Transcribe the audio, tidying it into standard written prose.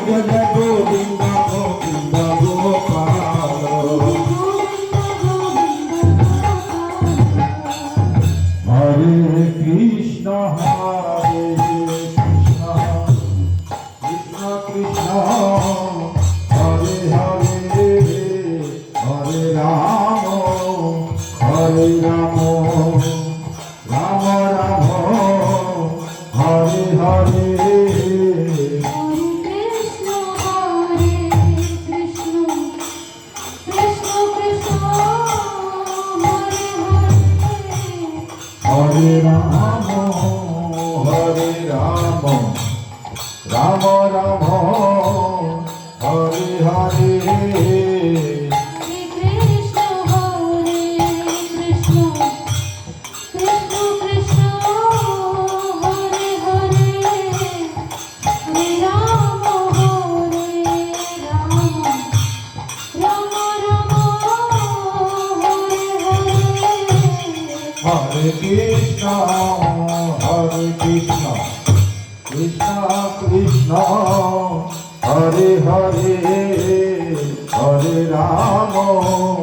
Joy Govinda Govinda Gopal Hare Krishna Hare Krishna Krishna Krishna Hare Hare Hare Ram Hare Ram Ram Ram Hare Hare Hare Ram Ram Ram Hare Hare Hare Krishna, Krishna Krishna, Hare Hare, Hare Rama.